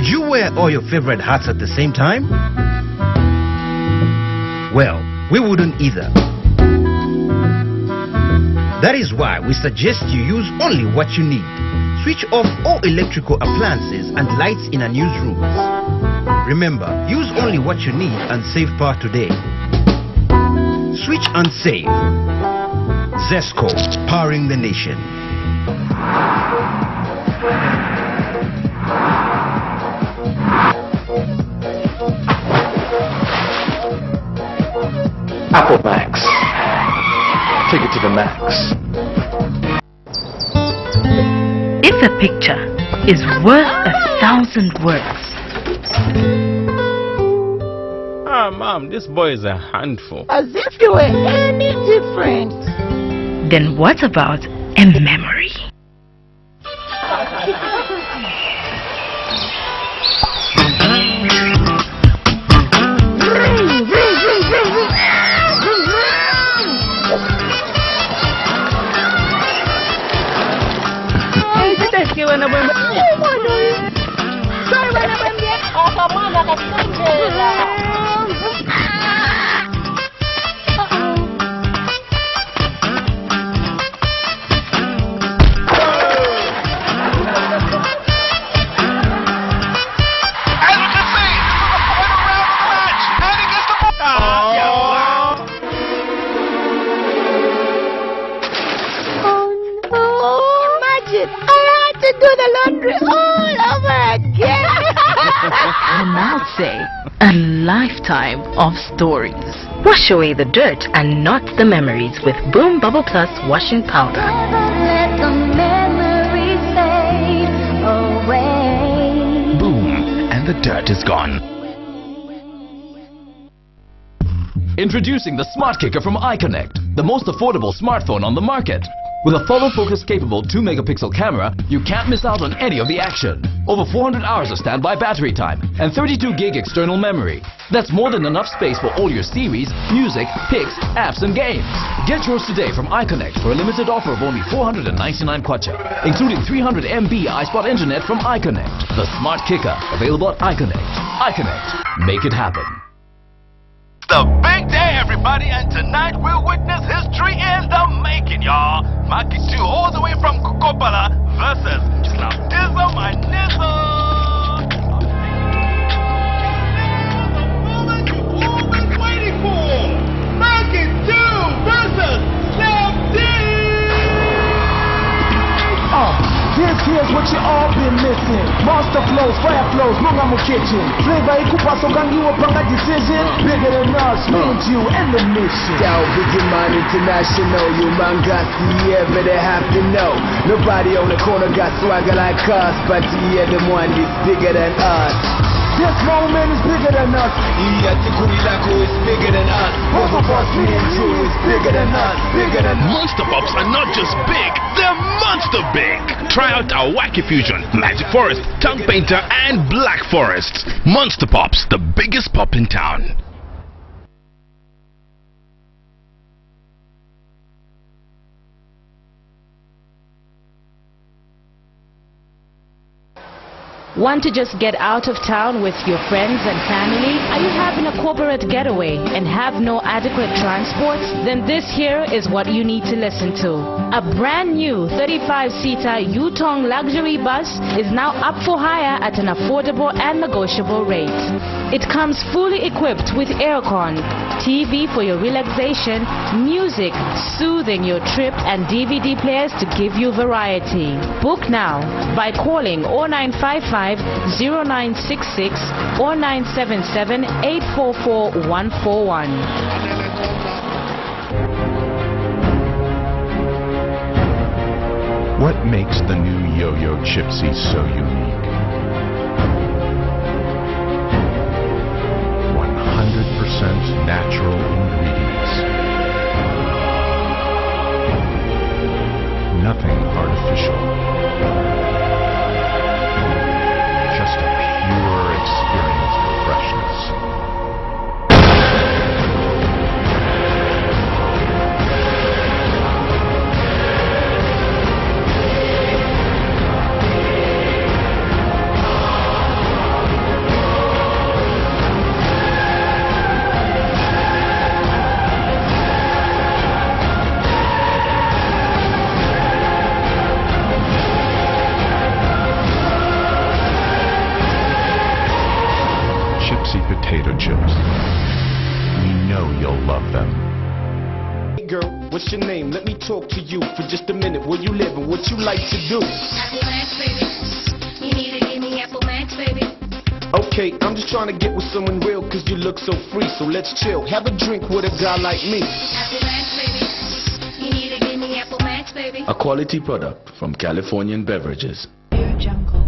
Would you wear all your favorite hats at the same time? Well, we wouldn't either. That is why we suggest you use only what you need. Switch off all electrical appliances and lights in our newsrooms. Remember, use only what you need and save power today. Switch and save. Zesco, powering the nation. Apple Max. Take it to the max. If a picture is worth 1,000 words. Ah, Mom, this boy is a handful. As if you were any different. Then what about a memory? Say a lifetime of stories. Wash away the dirt and not the memories with Boom Bubble Plus washing powder. Boom, and the dirt is gone. Introducing the Smart Kicker from iConnect, the most affordable smartphone on the market. With a follow focus capable 2-megapixel camera, you can't miss out on any of the action. Over 400 hours of standby battery time and 32 gig external memory. That's more than enough space for all your series, music, pics, apps and games. Get yours today from iConnect for a limited offer of only 499 kwacha, including 300 MB iSpot internet from iConnect. The Smart Kicker, available at iConnect. iConnect, make it happen. The big day, everybody, and tonight we'll witness history in the making, y'all. Maki 2 all the way from Kokopala versus Slapdism and Nizzle. The moment you've always been waiting for. Maki 2 versus Slapdism. Here's what you all been missing. Monster flows, fire flows, lunga mu kitchen. Flavor ikupa so kangiwa panga decision. Bigger than us, me and you and the mission. Dow Biggie International, you man got yeah, better have to know. Nobody on the corner got swagger like us, but yeah, the one is bigger than us. This moment is bigger than us. Yeah, Tikulako is bigger than us. Both of us, me and you, is bigger than us. Bigger than us. Monster Pops are not just big, they're monster big. Try out our Wacky Fusion, Magic Forest, Tongue Painter, and Black Forest. Monster Pops, the biggest pop in town. Want to just get out of town with your friends and family? Are you having a corporate getaway and have no adequate transport? Then this here is what you need to listen to. A brand new 35-seater Yutong luxury bus is now up for hire at an affordable and negotiable rate. It comes fully equipped with aircon, TV for your relaxation, music soothing your trip, and DVD players to give you variety. Book now by calling 0955 0966 or 977 844 141. What makes the new Yo-Yo Chipsy so unique? 100% natural ingredients. Nothing artificial. Just a pure experience of freshness. potato chips. We know you'll love them. Hey girl, what's your name? Let me talk to you for just a minute. Where you live and what you like to do? Apple Max, baby. You need to give me Apple Max, baby. Okay, I'm just trying to get with someone real cause you look so free, so let's chill. Have a drink with a guy like me. Apple Max, baby. You need to give me Apple Max, baby. A quality product from Californian Beverages. Jungle.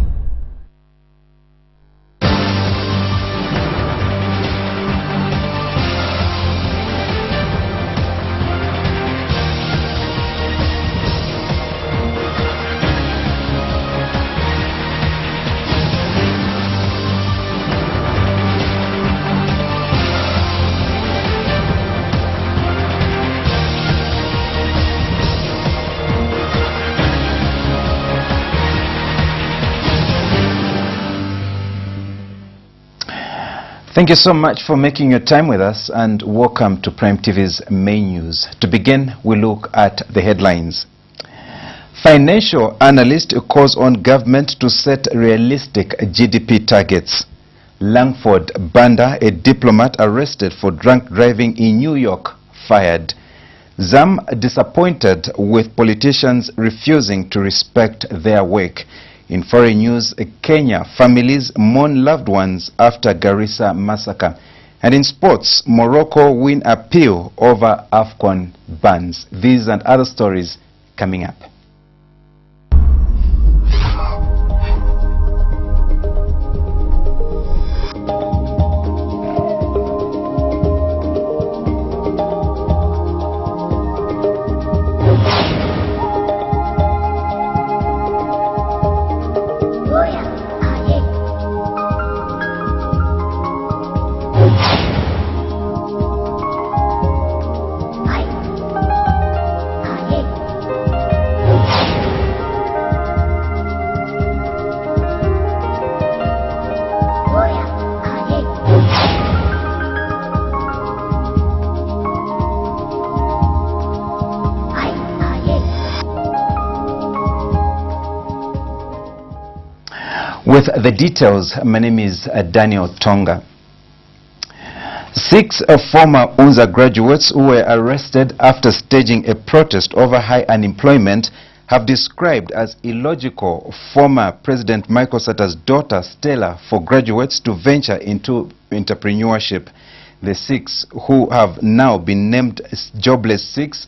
Thank you so much for making your time with us, and welcome to Prime TV's main news. To begin, we look at the headlines. Financial analyst calls on government to set realistic GDP targets. Langford Banda, a diplomat arrested for drunk driving in New York, fired. ZAM disappointed with politicians refusing to respect their work. In foreign news, Kenya families mourn loved ones after Garissa massacre. And in sports, Morocco win appeal over AFCON bans. These and other stories coming up. With the details, my name is Daniel Tonga. 6 former UNZA graduates who were arrested after staging a protest over high unemployment have described as illogical former President Michael Satta's daughter Stella for graduates to venture into entrepreneurship. The 6 who have now been named Jobless 6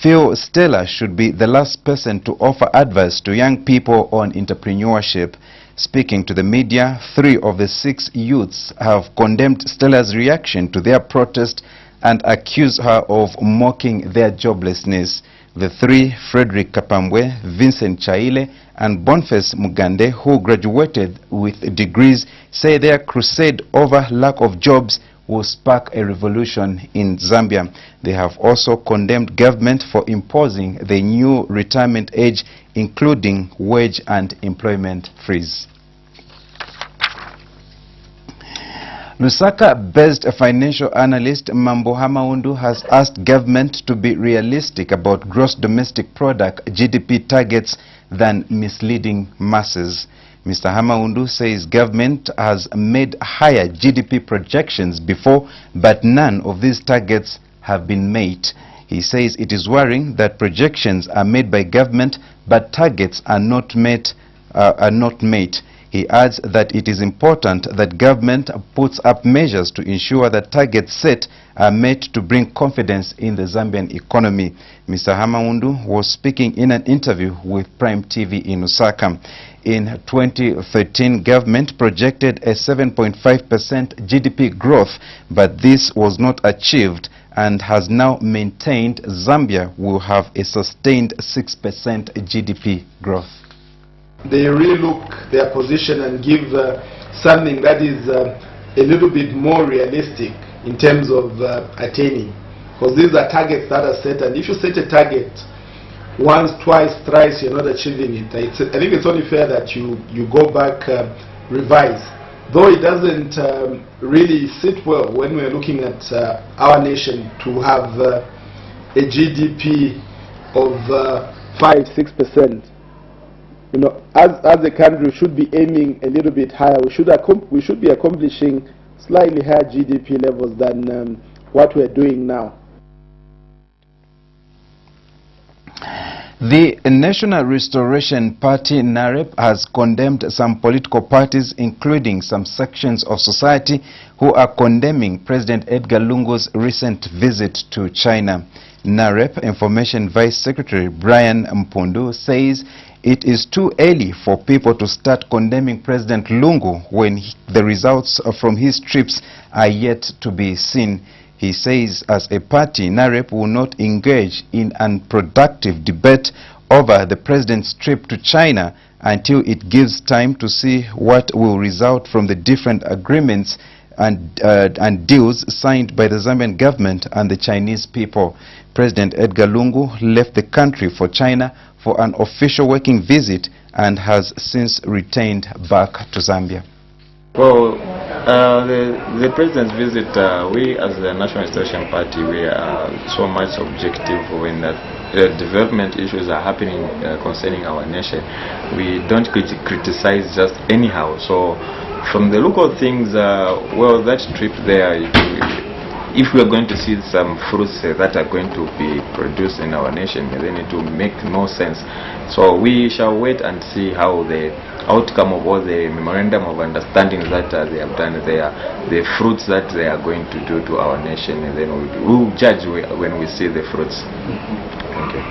feel Stella should be the last person to offer advice to young people on entrepreneurship. Speaking to the media, 3 of the 6 youths have condemned Stella's reaction to their protest and accused her of mocking their joblessness. The 3, Frederick Kapambwe, Vincent Chaile, and Boniface Mugande, who graduated with degrees, say their crusade over lack of jobs will spark a revolution in Zambia. They have also condemned government for imposing the new retirement age, including wage and employment freeze. Lusaka-based financial analyst Mambo Hamaundu has asked government to be realistic about gross domestic product GDP targets than misleading masses. Mr. Hamaundu says government has made higher GDP projections before, but none of these targets have been met. He says it is worrying that projections are made by government, but targets are not met. He adds that it is important that government puts up measures to ensure that targets set are met to bring confidence in the Zambian economy. Mr. Hamaundu was speaking in an interview with Prime TV in Lusaka. In 2013, government projected a 7.5% GDP growth, but this was not achieved and has now maintained Zambia will have a sustained 6% GDP growth. They relook their position and give something that is a little bit more realistic in terms of attaining. Because these are targets that are set, and if you set a target once, twice, thrice, you're not achieving it, I think it's only fair that you go back, revise. Though it doesn't really sit well when we're looking at our nation to have a GDP of 5-6%. You know, as a country, we should be aiming a little bit higher. We should be accomplishing slightly higher GDP levels than what we're doing now. The National Restoration Party, NAREP, has condemned some political parties, including some sections of society, who are condemning President Edgar Lungu's recent visit to China. NAREP Information Vice Secretary Brian Mpundu says it is too early for people to start condemning President Lungu when the results from his trips are yet to be seen. He says as a party, NAREP will not engage in unproductive debate over the president's trip to China until it gives time to see what will result from the different agreements and deals signed by the Zambian government and the Chinese people. President Edgar Lungu left the country for China for an official working visit and has since returned back to Zambia. Well, the president's visit, we as the National Restoration Party, we are so much objective when development issues are happening concerning our nation. We don't criticize just anyhow. So from the look of things, well, that trip there, if we are going to see some fruits that are going to be produced in our nation, then it will make no sense. So we shall wait and see how the outcome of all the memorandum of understanding that they have done there, the fruits that they are going to do to our nation, and then we'll judge when we see the fruits. Thank you.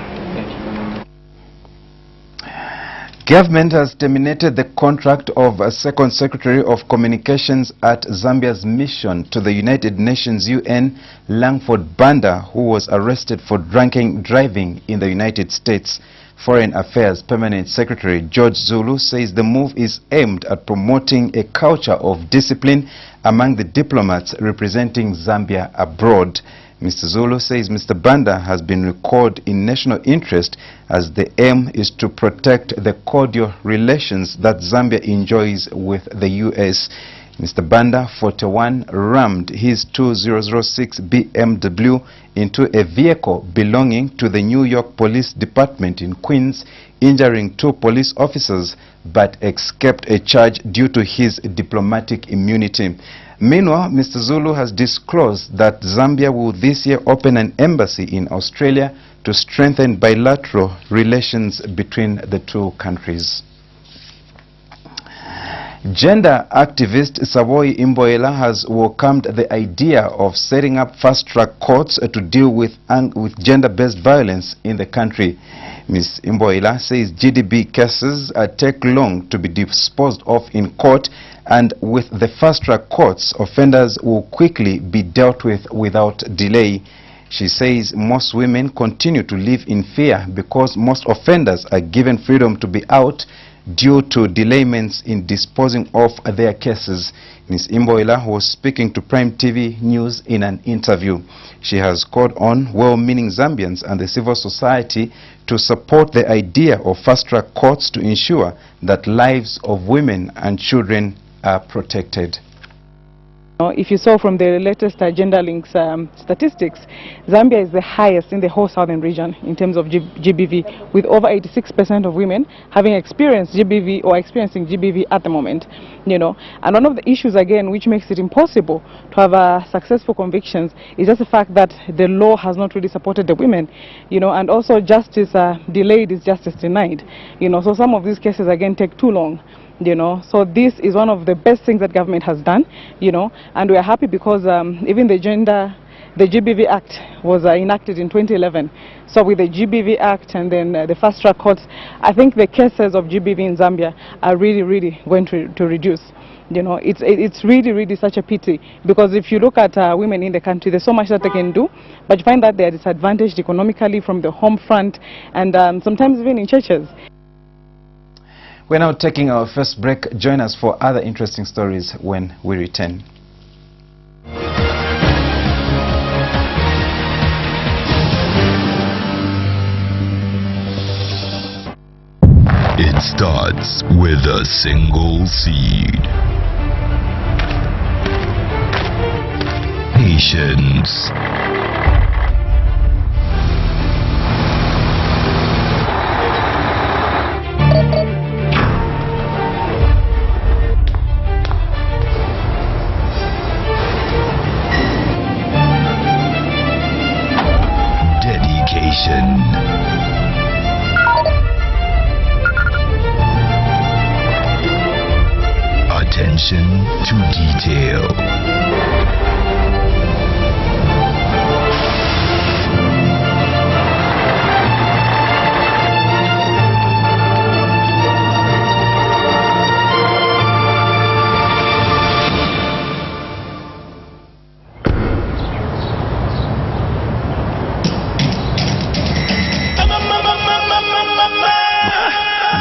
Government has terminated the contract of a Second Secretary of Communications at Zambia's mission to the United Nations UN, Langford Banda, who was arrested for drunken driving in the United States. Foreign Affairs Permanent Secretary George Zulu says the move is aimed at promoting a culture of discipline among the diplomats representing Zambia abroad. Mr. Zulu says Mr. Banda has been recalled in national interest as the aim is to protect the cordial relations that Zambia enjoys with the U.S. Mr. Banda, 41, rammed his 2006 BMW into a vehicle belonging to the New York Police Department in Queens, injuring 2 police officers, but escaped a charge due to his diplomatic immunity. Meanwhile, Mr. Zulu has disclosed that Zambia will this year open an embassy in Australia to strengthen bilateral relations between the 2 countries. Gender activist Savoy Imboela has welcomed the idea of setting up fast-track courts to deal with gender-based violence in the country. Ms. Imboela says GDB cases take long to be disposed of in court, and with the fast-track courts, offenders will quickly be dealt with without delay. She says most women continue to live in fear because most offenders are given freedom to be out due to delayments in disposing of their cases. Ms. Imboela was speaking to Prime TV News in an interview. She has called on well-meaning Zambians and the civil society to support the idea of fast-track courts to ensure that lives of women and children are protected. If you saw from the latest Gender Links statistics, Zambia is the highest in the whole southern region in terms of GBV, with over 86% of women having experienced GBV or experiencing GBV at the moment. And one of the issues again which makes it impossible to have successful convictions is just the fact that the law has not really supported the women, and also justice delayed is justice denied. So some of these cases again take too long. So this is one of the best things that government has done, and we are happy because even the GBV Act was enacted in 2011. So with the GBV Act and then the fast track courts, I think the cases of GBV in Zambia are really going to reduce. It's really such a pity, because if you look at women in the country, there's so much that they can do, but you find that they are disadvantaged economically from the home front and sometimes even in churches. We're now taking our first break. Join us for other interesting stories when we return. It starts with a single seed. Patience. attention to detail.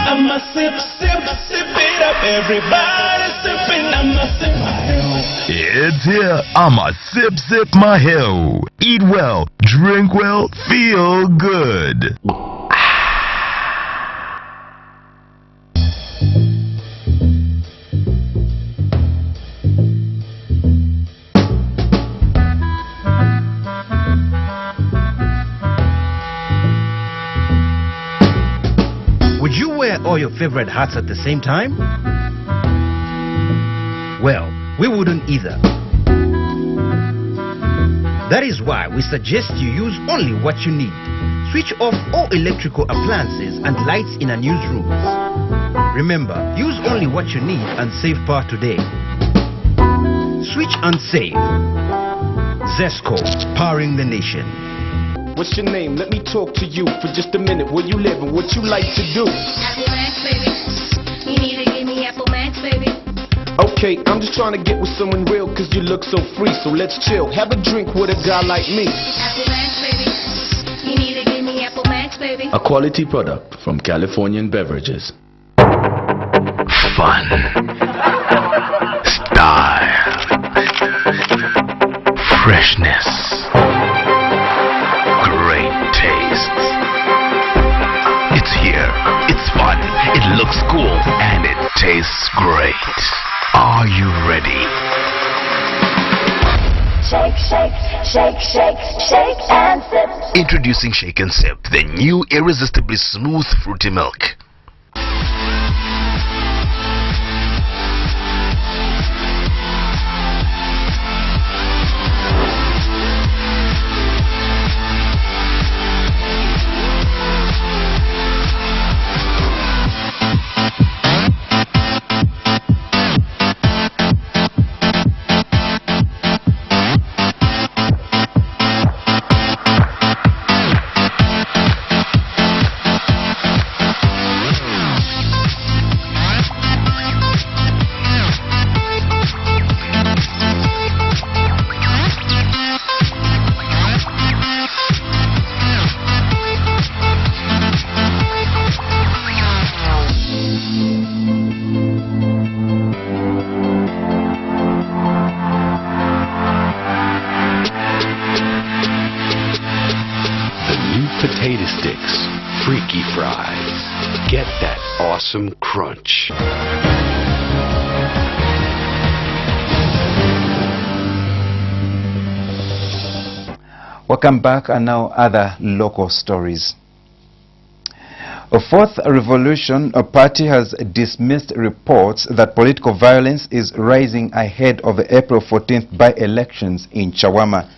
I'ma sip it up. Everybody sipping, I'ma sip my hell. It's here. I'ma sip my hell. Eat well, drink well, feel good. Would you wear all your favorite hats at the same time? Well, we wouldn't either. That is why we suggest you use only what you need. Switch off all electrical appliances and lights in unused rooms. Remember, use only what you need and save power today. Switch and save. Zesco, powering the nation. What's your name? Let me talk to you for just a minute. Where you live and what you like to do? Apple Max, baby. You need to give me Apple Max, baby. Okay, I'm just trying to get with someone real cause you look so free. So let's chill, have a drink with a guy like me. Apple Max, baby. You need to give me Apple Max, baby. A quality product from Californian Beverages. Fun. Style. Freshness. Great taste. It's here. It's fun. It looks cool. And it tastes great. Are you ready? Shake, shake, shake, shake, shake and sip. Introducing Shake and Sip, the new irresistibly smooth fruity milk. Potato sticks, freaky fries. Get that awesome crunch. Welcome back, and now other local stories. A Fourth Revolution Party has dismissed reports that political violence is rising ahead of the April 14th by-elections in Chawama.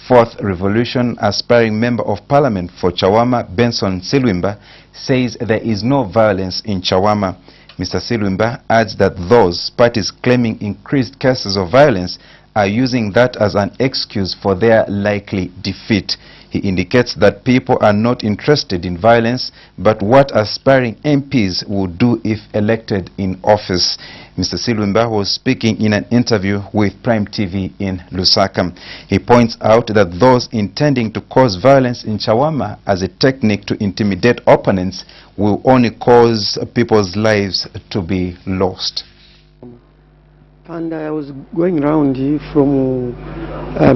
Fourth Revolution aspiring Member of Parliament for Chawama, Benson Silwimba, says there is no violence in Chawama. Mr. Silwimba adds that those parties claiming increased cases of violence are using that as an excuse for their likely defeat. He indicates that people are not interested in violence, but what aspiring MPs would do if elected in office. Mr. Silwimba was speaking in an interview with Prime TV in Lusaka. He points out that those intending to cause violence in Chawama as a technique to intimidate opponents will only cause people's lives to be lost. And I was going around from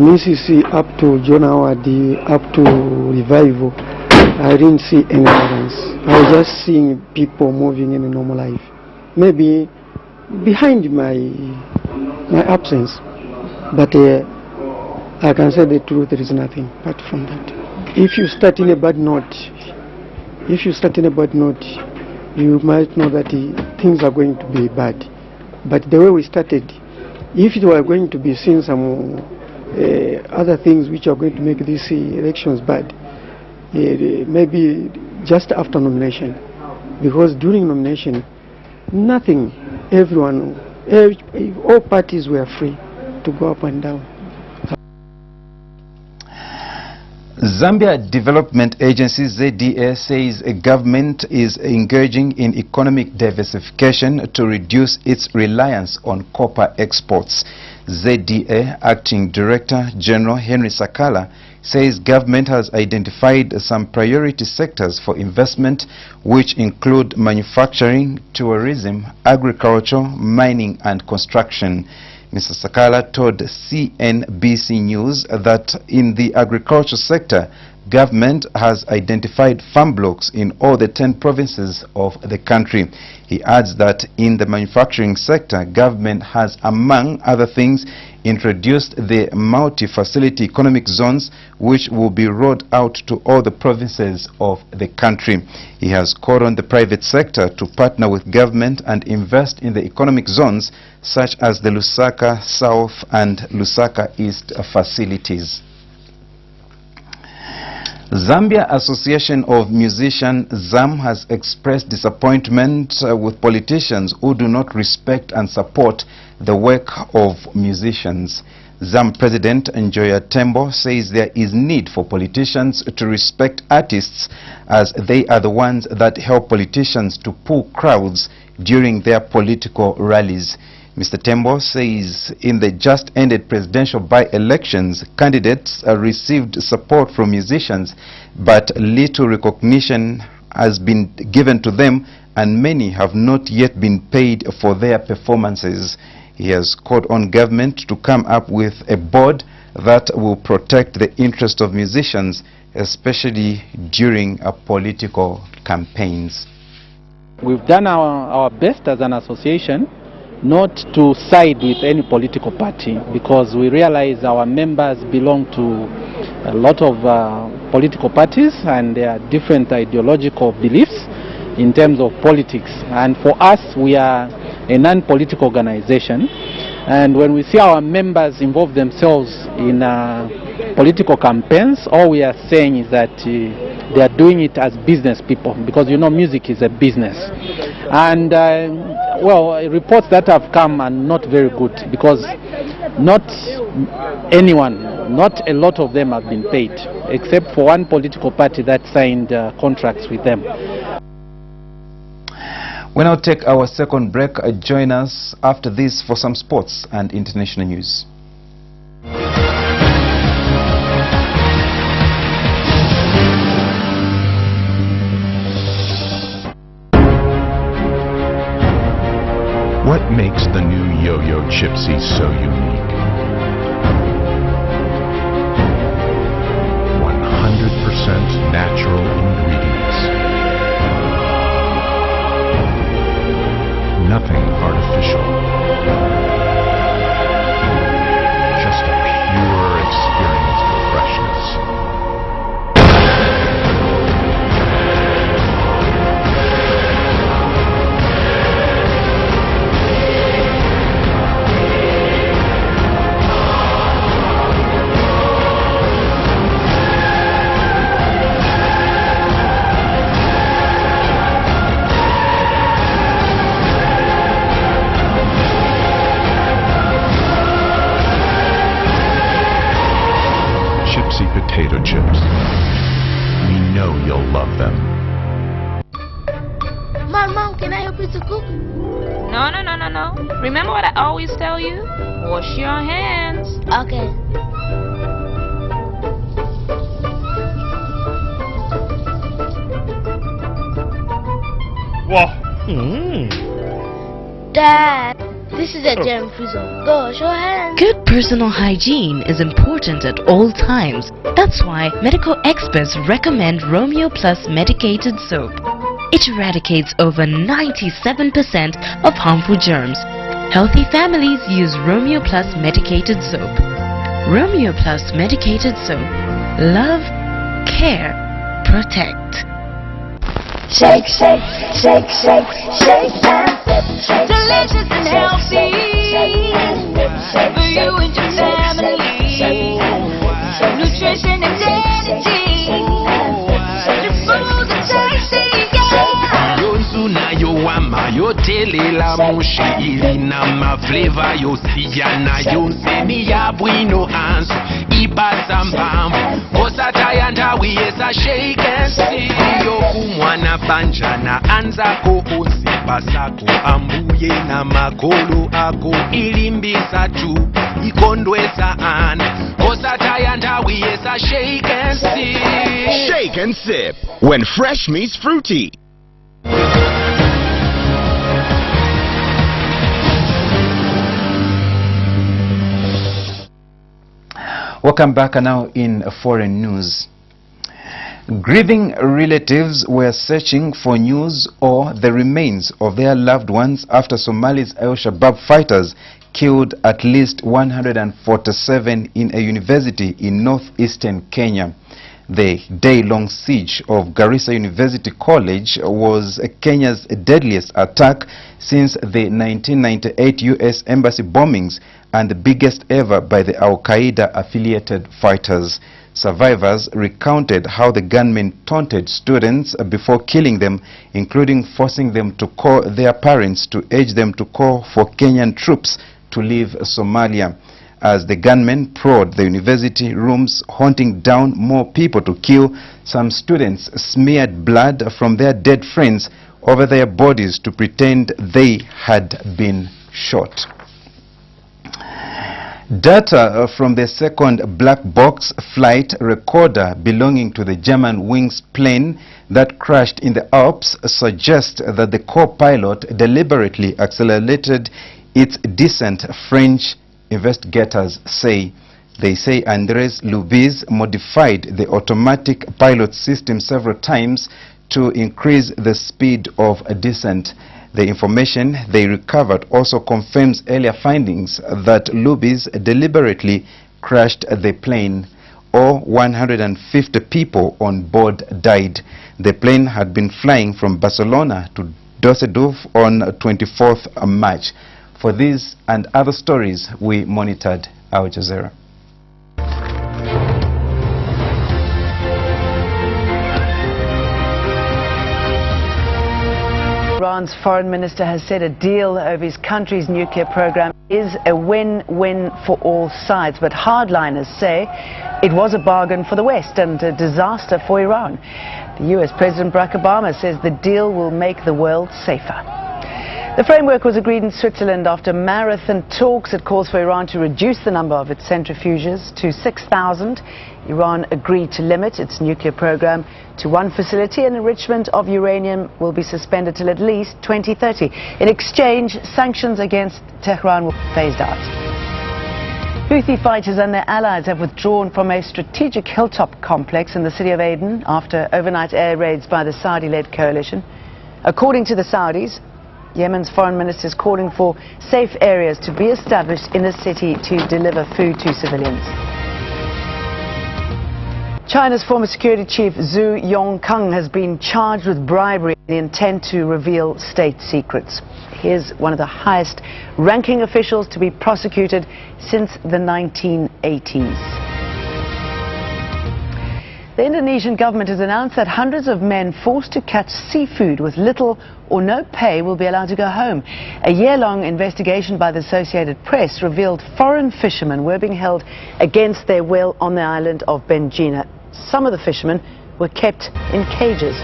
Mississippi up to John Howard, up to Revival. I didn't see any violence. I was just seeing people moving in a normal life. Maybe behind my absence, but I can say the truth, there is nothing apart from that. If you start in a bad note, you might know that things are going to be bad. But the way we started, if it were going to be seen some other things which are going to make these elections bad, maybe just after nomination, because during nomination, nothing, everyone all parties were free to go up and down. Zambia Development Agency ZDA says a government is engaging in economic diversification to reduce its reliance on copper exports. ZDA Acting Director General Henry Sakala says government has identified some priority sectors for investment, which include manufacturing, tourism, agriculture, mining and construction. Mr. Sakala told CNBC News that in the agriculture sector, government has identified farm blocks in all the 10 provinces of the country. He adds that in the manufacturing sector, government has, among other things, introduced the multi-facility economic zones, which will be rolled out to all the provinces of the country. He has called on the private sector to partner with government and invest in the economic zones, such as the Lusaka South and Lusaka East facilities. Zambia Association of Musicians, ZAM, has expressed disappointment with politicians who do not respect and support the work of musicians. ZAM President Njoya Tembo says there is need for politicians to respect artists, as they are the ones that help politicians to pull crowds during their political rallies. Mr. Tembo says in the just-ended presidential by-elections, candidates received support from musicians, but little recognition has been given to them, and many have not yet been paid for their performances. He has called on government to come up with a board that will protect the interest of musicians, especially during political campaigns. We've done our best as an association not to side with any political party, because we realize our members belong to a lot of political parties, and there are different ideological beliefs in terms of politics. And for us, we are a non-political organization, and when we see our members involve themselves in political campaigns, all we are saying is that they are doing it as business people, because you know music is a business. And well, reports that have come are not very good, because not anyone, not a lot of them have been paid, except for one political party that signed contracts with them. We'll now take our second break. Join us after this for some sports and international news. What makes the new Yo-Yo Chipsy so unique? 100% natural ingredients. Nothing artificial. Just a pure experience of freshness. Chipsy potato chips. We know you'll love them. Mom, can I help you to cook? No. Remember what I always tell you? Wash your hands. Okay. Dad, this is a germ-free zone. Go wash your hands. Good personal hygiene is important at all times. That's why medical experts recommend Romeo Plus medicated soap. It eradicates over 97% of harmful germs. Healthy families use Romeo Plus medicated soap. Romeo Plus medicated soap. Love, care, protect. Shake, shake, shake, shake, shake and sip. Delicious and healthy for you and your family. Nutrition and energy. Your food is tasty, yeah. Yo Zuna, yo Wama, yo Telela mushi ilina mafleva yosiyana yonseni ya bwino anso ibasa mpamvu osataya ndawi yesa shake and see yokumwana banjana anzako onsipasako ambuye na makolo ako ilimbisa tu ikondwesa ana osataya ndawi yesa shake and see. Shake and sip when fresh meets fruity. Welcome back now in foreign news. Grieving relatives were searching for news or the remains of their loved ones after Somali's Al-Shabaab fighters killed at least 147 in a university in northeastern Kenya. The day-long siege of Garissa University College was Kenya's deadliest attack since the 1998 U.S. Embassy bombings and the biggest ever by the Al-Qaeda-affiliated fighters. Survivors recounted how the gunmen taunted students before killing them, including forcing them to call their parents to urge them to call for Kenyan troops to leave Somalia. As the gunmen prowled the university rooms, hunting down more people to kill, some students smeared blood from their dead friends over their bodies to pretend they had been shot. Data from the second black box flight recorder belonging to the German Wings plane that crashed in the Alps suggests that the co-pilot deliberately accelerated its descent, French investigators say. They say Andres Lubiz modified the automatic pilot system several times to increase the speed of descent. The information they recovered also confirms earlier findings that Lubiz deliberately crashed the plane. All 150 people on board died. The plane had been flying from Barcelona to Düsseldorf on 24th March. For these and other stories, we monitored Al Jazeera. Iran's foreign minister has said a deal over his country's nuclear program is a win-win for all sides, but hardliners say it was a bargain for the West and a disaster for Iran. The US President Barack Obama says the deal will make the world safer. The framework was agreed in Switzerland after marathon talks. It calls for Iran to reduce the number of its centrifuges to 6,000. Iran agreed to limit its nuclear program to one facility, and enrichment of uranium will be suspended till at least 2030. In exchange, sanctions against Tehran will be phased out. Houthi fighters and their allies have withdrawn from a strategic hilltop complex in the city of Aden after overnight air raids by the Saudi-led coalition. According to the Saudis, Yemen's foreign minister is calling for safe areas to be established in the city to deliver food to civilians. China's former security chief Zhu Yongkang has been charged with bribery with the intent to reveal state secrets. He is one of the highest ranking officials to be prosecuted since the 1980s. The Indonesian government has announced that hundreds of men forced to catch seafood with little or no pay will be allowed to go home. A year-long investigation by the Associated Press revealed foreign fishermen were being held against their will on the island of Benjina. Some of the fishermen were kept in cages.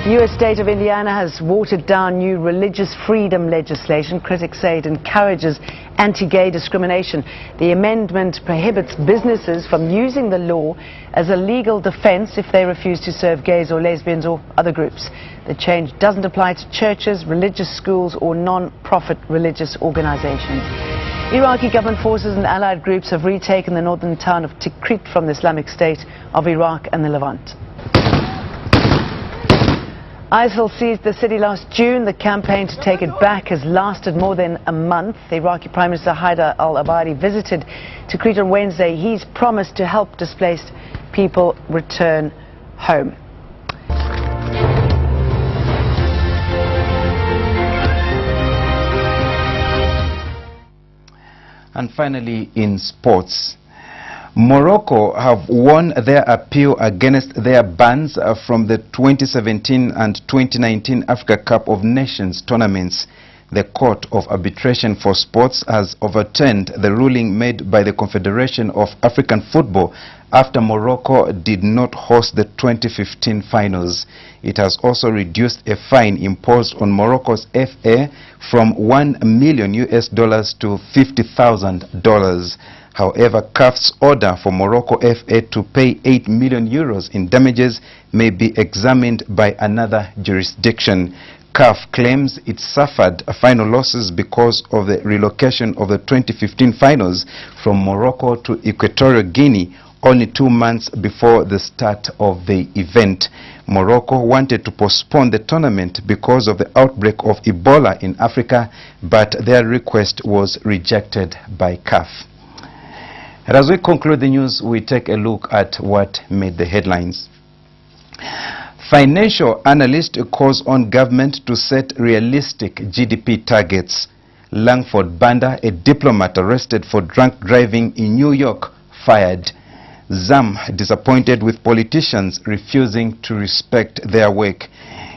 The U.S. state of Indiana has watered down new religious freedom legislation. Critics say it encourages anti-gay discrimination. The amendment prohibits businesses from using the law as a legal defense if they refuse to serve gays or lesbians or other groups. The change doesn't apply to churches, religious schools or non-profit religious organizations. Iraqi government forces and allied groups have retaken the northern town of Tikrit from the Islamic State of Iraq and the Levant. ISIL seized the city last June. The campaign to take it back has lasted more than a month. The Iraqi Prime Minister Haider al-Abadi visited Tikrit on Wednesday. He's promised to help displaced people return home. And finally, in sports, Morocco have won their appeal against their bans from the 2017 and 2019 Africa Cup of Nations tournaments. The Court of Arbitration for Sports has overturned the ruling made by the Confederation of African Football after Morocco did not host the 2015 finals. It has also reduced a fine imposed on Morocco's FA from $1 million to $50,000. However, CAF's order for Morocco FA to pay €8 million in damages may be examined by another jurisdiction. CAF claims it suffered final losses because of the relocation of the 2015 finals from Morocco to Equatorial Guinea only 2 months before the start of the event. Morocco wanted to postpone the tournament because of the outbreak of Ebola in Africa, but their request was rejected by CAF. And as we conclude the news, we take a look at what made the headlines. Financial analysts calls on government to set realistic GDP targets. Langford Banda, a diplomat arrested for drunk driving in New York, fired. ZAM disappointed with politicians refusing to respect their work.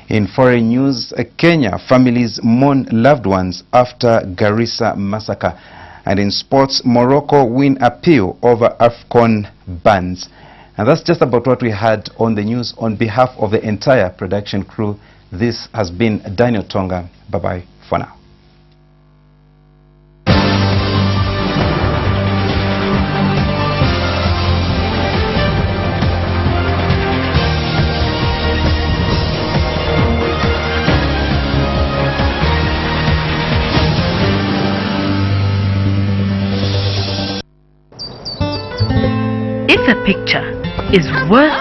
In foreign news, Kenya, families mourn loved ones after Garissa massacre. And in sports, Morocco win appeal over AFCON bans. And that's just about what we had on the news. On behalf of the entire production crew, this has been Daniel Tonga. Bye-bye for now. If a picture is worth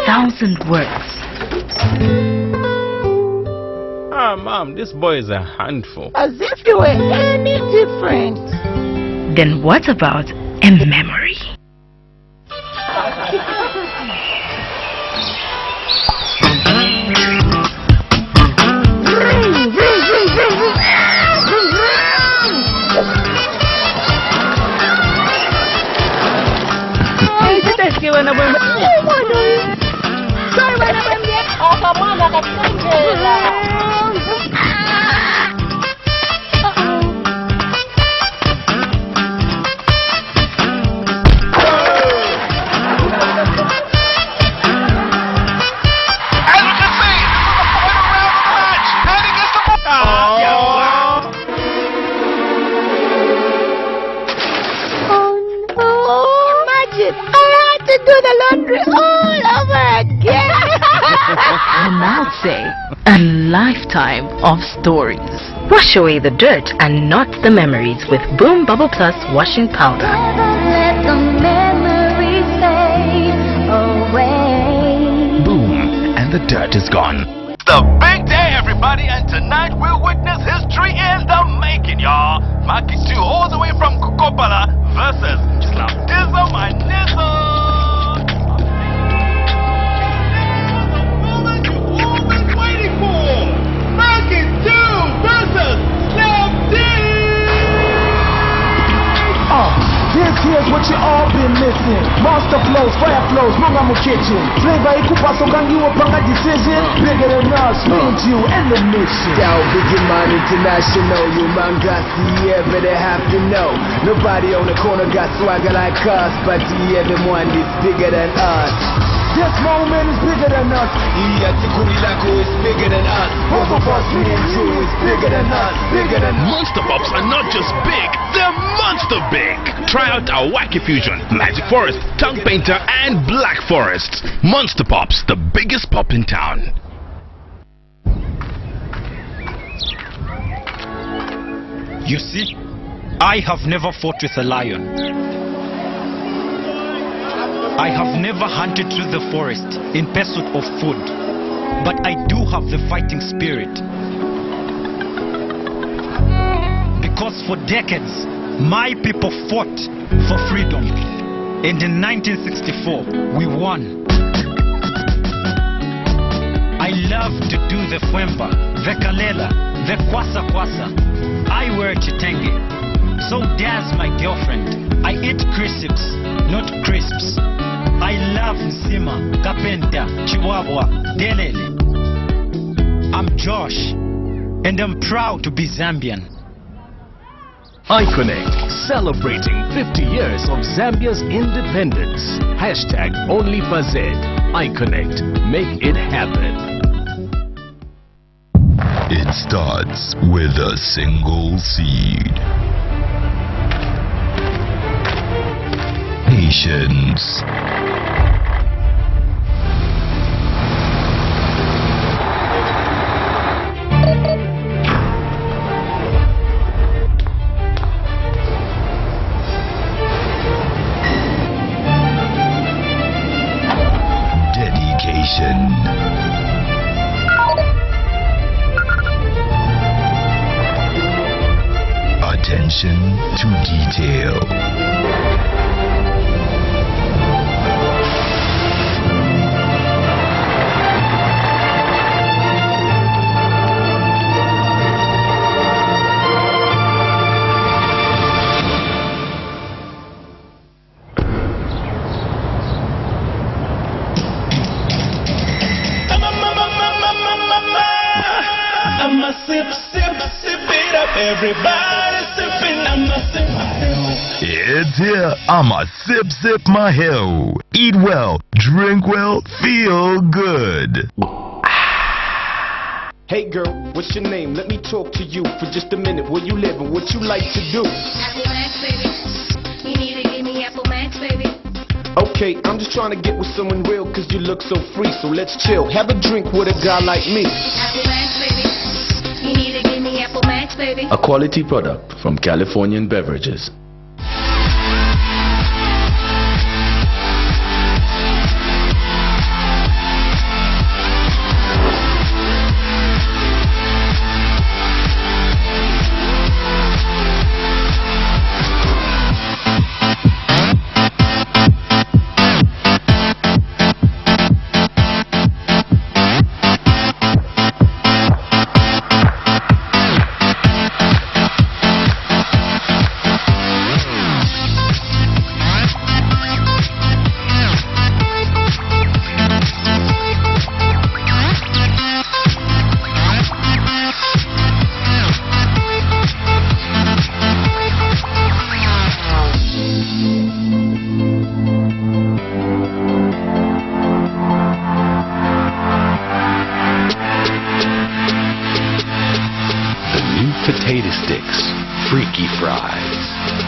1,000 words. Ah, Mom, this boy is a handful. As if you were any different. Then what about a memory? And I'll say a lifetime of stories. Wash away the dirt and not the memories with Boom Bubble Plus washing powder. Let the memories fade away. Boom, and the dirt is gone. The big day, everybody, and tonight we'll witness history in the making, y'all. Maki 2 all the way from Kokopala versus Slapdizzle my nizzle. This here's what you all been missing. Monster flows, fire flows, Munga mu kitchen. Flavor ikupa sokangiwa panga decision. Bigger than us, me and you and the mission. Down Biggie Man International, you man got yeah, better have to know. Nobody on the corner got swagger like us, but yeah, the one is bigger than us. This moment is bigger than us. Yeah, Tikulilako is bigger than us. Both of us, me and you, is bigger than us. Bigger than us. Monster Pops are not just big, they're monster big. Try out our Wacky Fusion, Magic Forest, Tongue Painter, and Black Forest. Monster Pops, the biggest pop in town. You see, I have never fought with a lion. I have never hunted through the forest in pursuit of food, but I do have the fighting spirit. Because for decades, my people fought for freedom, and in 1964, we won. I love to do the Fwemba, the Kalela, the Kwasa Kwasa. I wear Chitenge. so does my girlfriend. I eat crisps, not crisps. I love Nsima, Kapenta, Chihuahua, Delele. I'm Josh, and I'm proud to be Zambian. iConnect, celebrating 50 years of Zambia's independence. Hashtag #OnlyFazed. iConnect, make it happen. It starts with a single seed. Patience. Dedication. Attention to detail. I'ma sip it up. Everybody sipping, I'ma sip my hill. It's here. I'ma sip my hill. Eat well, drink well, feel good. Hey girl, what's your name? Let me talk to you for just a minute. Where you live and what you like to do? Apple Max, baby. You need to give me Apple Max, baby. Okay, I'm just trying to get with someone real cause you look so free. So let's chill, have a drink with a guy like me. Apple Max, baby. You need to give me Apple Max, baby. A quality product from Californian Beverages. Potato sticks, freaky fries.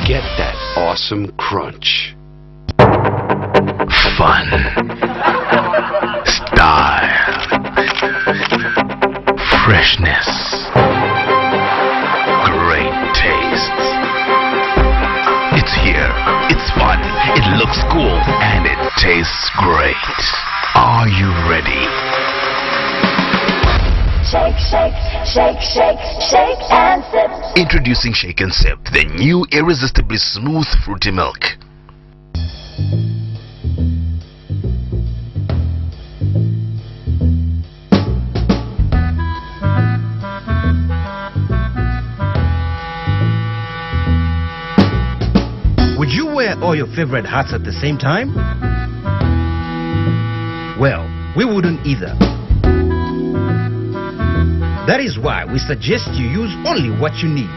Get that awesome crunch. Fun. Style. Freshness. Great taste. It's here. It's fun. It looks cool. And it tastes great. Are you ready? Shake, shake, shake, shake, shake and sip. Introducing Shake and Sip, the new irresistibly smooth fruity milk. Would you wear all your favorite hats at the same time? Well, we wouldn't either. That is why we suggest you use only what you need.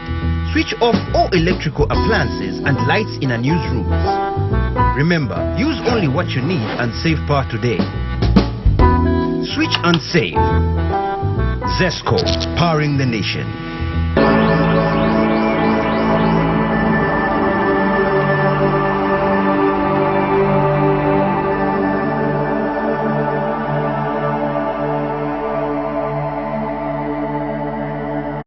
Switch off all electrical appliances and lights in unused rooms. Remember, use only what you need and save power today. Switch and save. Zesco, powering the nation.